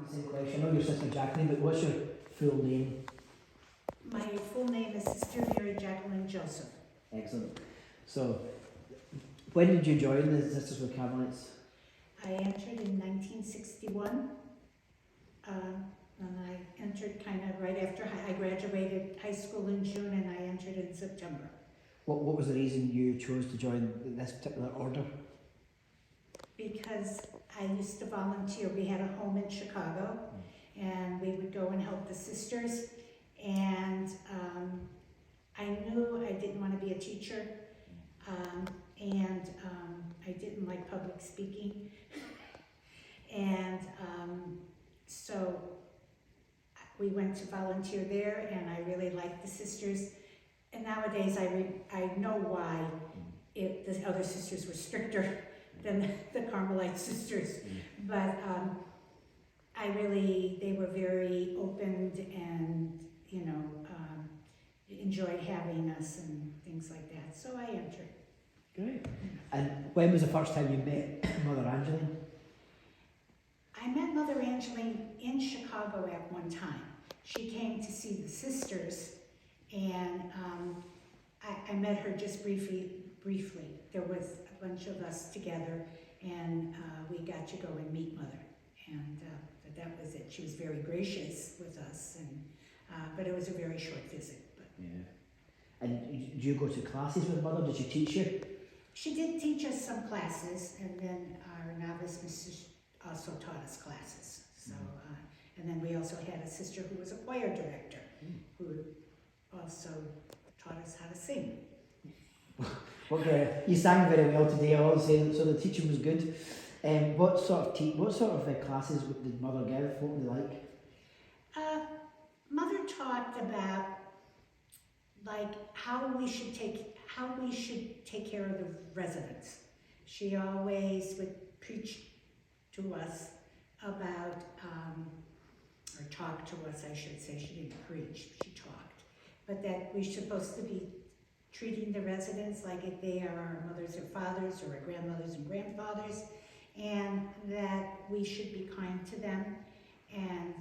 The same question. I know your sister Jacqueline, but what's your full name? My full name is Sister Mary Jacqueline Joseph. Excellent. So, when did you join the Sisters with Carmelites? I entered in 1961, and I entered kind of right after I graduated high school in June, and I entered in September. What was the reason you chose to join this particular order? Because I used to volunteer. We had a home in Chicago, and we would go and help the sisters, and I knew I didn't want to be a teacher, and I didn't like public speaking, and so we went to volunteer there, and I really liked the sisters. And nowadays I know why the other sisters were stricter than the Carmelite sisters, but they were very open and, you know, enjoyed having us and things like that, so I entered. Great. And when was the first time you met Mother Angeline? I met Mother Angeline in Chicago at one time. She came to see the sisters, and I met her just briefly. There was a bunch of us together, and we got to go and meet Mother, and that was it. She was very gracious with us, and but it was a very short visit. But. Yeah. And did you go to classes with Mother? Did she teach you? She did teach us some classes, and then our novice mistress also taught us classes. So, and then we also had a sister who was a choir director, who also taught us how to sing. Okay, you sang very well today. I will say so. The teaching was good. What sort of classes did Mother give? What were they like? Mother talked about like how we should take care of the residents. She always would preach to us about, or talk to us, I should say. She didn't preach, she talked. But that we're supposed to be treating the residents like if they are our mothers or fathers or our grandmothers and grandfathers, and that we should be kind to them. And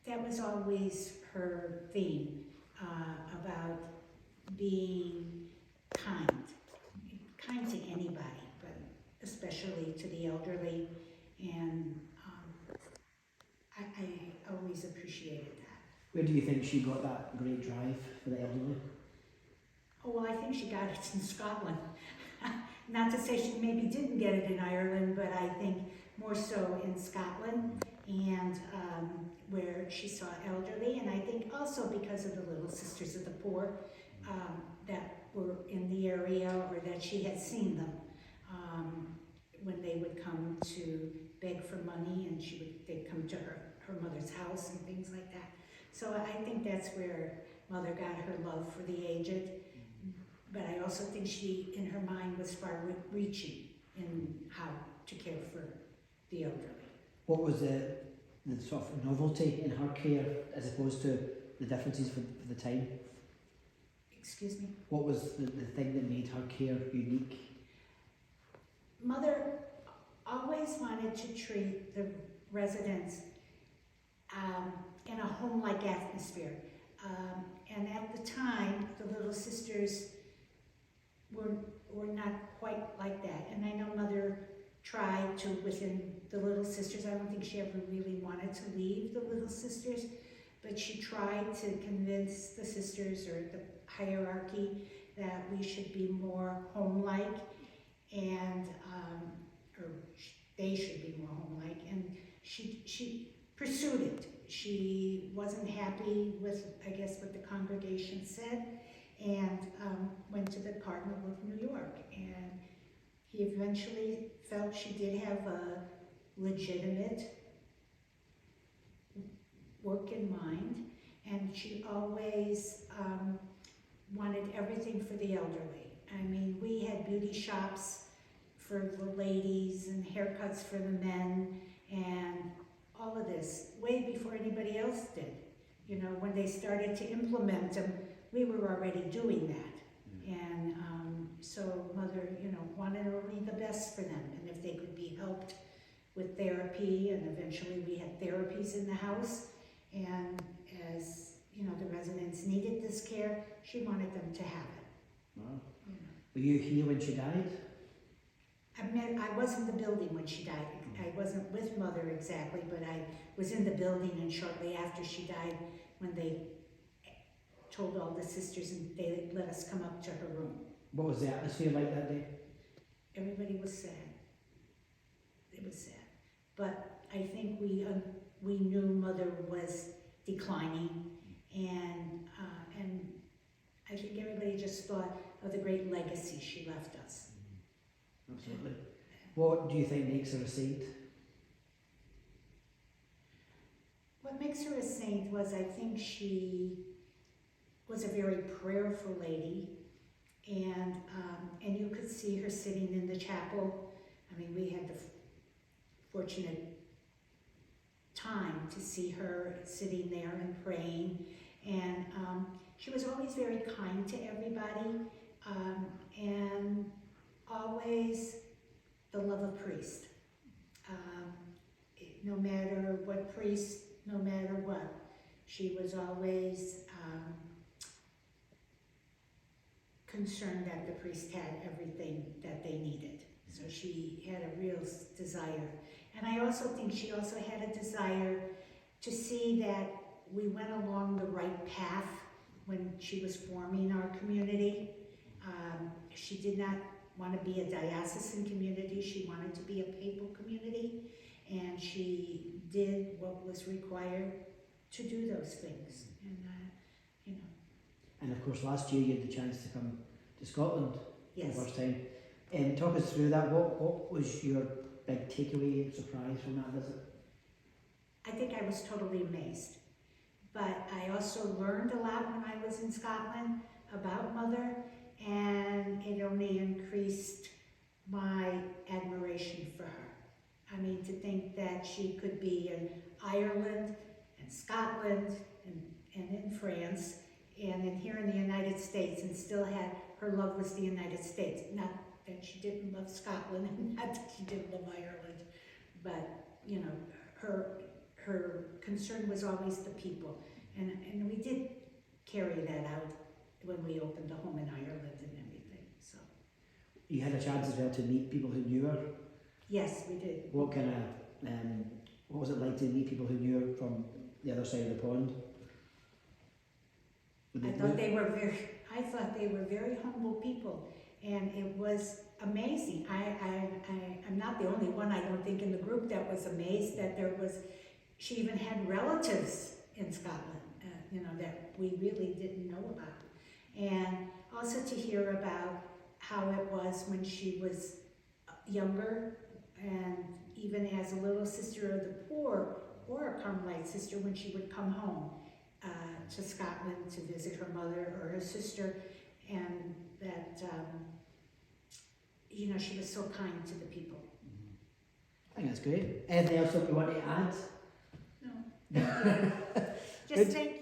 that was always her theme, about being kind to anybody, but especially to the elderly, and I always appreciated that. Where do you think she got that great drive for the elderly? Oh, well, I think she got it in Scotland. Not to say she maybe didn't get it in Ireland, but I think more so in Scotland, and where she saw elderly, and I think also because of the Little Sisters of the Poor that were in the area, or that she had seen them when they would come to beg for money, and they'd come to her mother's house and things like that. So I think that's where Mother got her love for the aged, but I also think she, in her mind, was far-reaching in how to care for the elderly. What was the sort of novelty in her care as opposed to the differences for the time? Excuse me? What was the thing that made her care unique? Mother always wanted to treat the residents in a home-like atmosphere. And at the time, the Little Sisters were not quite like that. And I know Mother tried to, within the Little Sisters, I don't think she ever really wanted to leave the Little Sisters, but she tried to convince the sisters, or the hierarchy, that we should be more home-like, and they should be more home-like, and she pursued it. She wasn't happy with, I guess, what the congregation said, and went to the Cardinal of New York, and he eventually felt she did have a legitimate work in mind, and she always wanted everything for the elderly. I mean, we had beauty shops for the ladies and haircuts for the men, and all of this way before anybody else did. You know, when they started to implement them, we were already doing that. And so Mother, you know, wanted only the best for them, and if they could be helped with therapy, and eventually we had therapies in the house. And as you know, the residents needed this care, she wanted them to have it. Wow. You know. Were you here when she died? I was in the building when she died. I wasn't with Mother exactly, but I was in the building, and shortly after she died, when they told all the sisters and they let us come up to her room. What was the atmosphere like that day? Everybody was sad. It was sad. But I think we knew Mother was declining, and I think everybody just thought of the great legacy she left us. Absolutely. What do you think makes her a saint? What makes her a saint was, I think she was a very prayerful lady, and you could see her sitting in the chapel. I mean, we had the fortunate time to see her sitting there and praying, and she was always very kind to everybody, and always the love of priest. No matter what priest, no matter what, she was always concerned that the priest had everything that they needed. So she had a real desire. And I also think she also had a desire to see that we went along the right path when she was forming our community. She did not want to be a diocesan community, she wanted to be a papal community, and she did what was required to do those things. And you know. And of course last year you had the chance to come to Scotland Yes. for the first time. And talk us through that. What was your big takeaway and surprise from that visit? I think I was totally amazed. But I also learned a lot when I was in Scotland about Mother, and it only increased my admiration for her. I mean, to think that she could be in Ireland and Scotland and in France and in here in the United States, and still had her love was the United States. Not that she didn't love Scotland, and not that she didn't love Ireland, but you know, her concern was always the people, and we did carry that out when we opened a home in Ireland and everything. So You had a chance as well to meet people who knew her. yes, we did. What kind of what was it like to meet people who knew her from the other side of the pond? I thought they were very humble people, and it was amazing. I'm not the only one, I don't think, in the group that was amazed that she even had relatives in Scotland, you know, that we really didn't know about. And also to hear about how it was when she was younger, and even as a little sister of the poor, or a Carmelite sister, when she would come home to Scotland to visit her mother or her sister, and that, you know, she was so kind to the people. I think that's great. Anything else that you want to add? No. Just thank